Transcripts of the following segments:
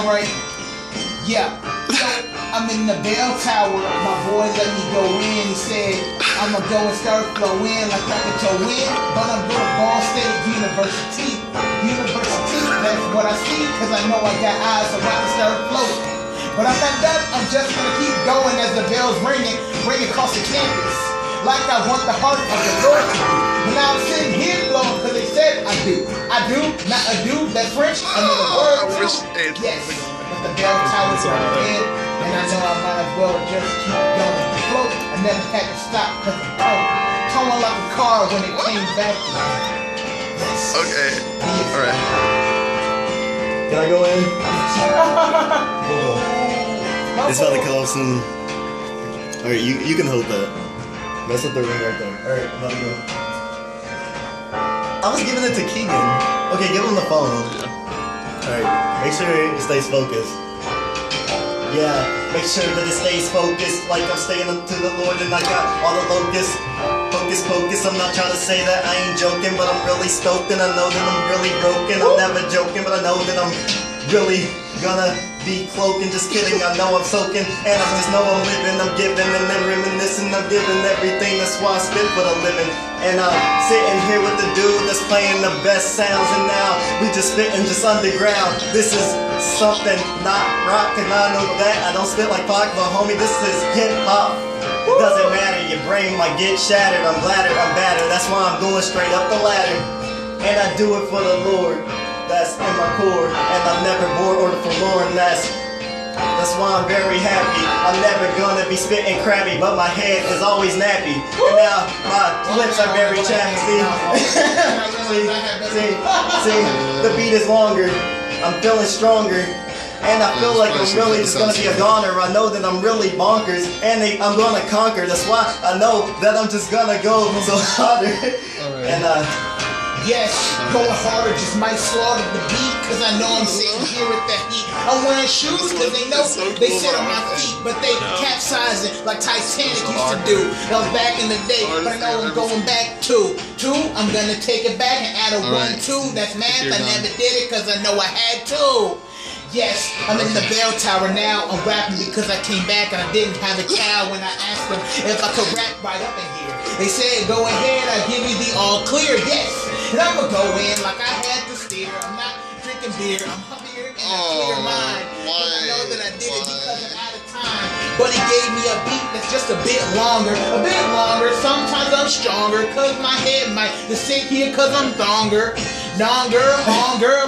Alright. Yeah. So, I'm in the bell tower. My boy let me go in. He said, I'ma go and start flowing like I could toe in. But I'm going to Ball State University. That's what I see, cause I know I got eyes so I can start floating. But I'm not done, I'm just gonna keep going as the bells ringing across the campus. Like I want the heart of the Lord to do. But now I'm sitting here blowing cause they said I do. I do, not a do, that's French, another word too. Yes, but the bell towers are dead. And I know I might as well just keep going to float. I never had to stop cause I'm towing like a car when it came back to me. Yes. Okay, alright. Can I go in? It's about to close and... Alright, you can hold that. That's the ring right there. Alright, I'm about to go. I was giving it to KAHn. Okay, give him the phone. Alright, make sure it stays focused. Yeah, make sure that it stays focused like I'm staying up to the Lord and I got all the locusts. Focus, focus, I'm not trying to say that I ain't joking, but I'm really stoked and I know that I'm really broken. I'm never joking, but I know that I'm really gonna be cloaking. Just kidding, I know I'm soaking and I just know I'm living. I'm giving and then reminiscing, I'm giving everything. That's why I spit for the living. And I'm sitting here with the dude that's playing the best sounds, and now we just spitting just underground. This is something not rock, and I know that I don't spit like Pac, but homie, this is hip hop. It doesn't matter, your brain might get shattered. I'm battered, I'm battered. That's why I'm going straight up the ladder. And I do it for the Lord. That's in my core. And I'm never bored or forlorn. That's why I'm very happy. I'm never gonna be spitting crabby, but my head is always nappy. And now my lips are very chappy. See, the beat is longer. I'm feeling stronger. And I feel like I'm really just gonna be a goner. I know that I'm really bonkers, and I'm gonna conquer. That's why I know that I'm just gonna go so harder. And yes, going harder just might slaughter the beat, cause I know I'm sitting here with the heat. I'm wearing shoes cause they know they sit on my feet, but they capsizing like Titanic used to do. That was back in the day, but I know I'm going back to I'm gonna take it back and add a 1, 2. That's math, I never did it cause I know I had to. Yes, I'm in the bell tower now. I'm rapping because I came back and I didn't have a cow when I asked them if I could rap right up in here. They said, go ahead, I'll give you the all clear, yes. And I'ma go in like I had to steer. I'm not drinking beer, I'm happier in a clear mind. I know that I did it because I'm out of time. But he gave me a beat that's just a bit longer. Sometimes I'm stronger, cause my head might just sit here cause I'm longer. Longer,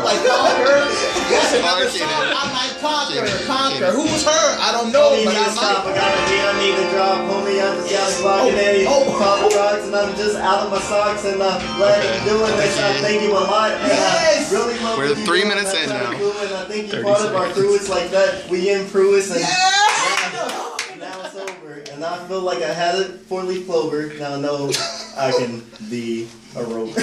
like longer. That's another song I might conquer. Who's her? I don't know, but I might. I need to drop, homie. I just got blocking a couple rocks, and I'm just out of my socks, and I'm glad you're doing this. I thank you a lot. Yes. Really love We're 3 minutes in now. And I think you're part of our crew. It's like that. We in Pruis, and now it's over. And I feel like I had a 4-leaf clover. Now I know I can be a rover.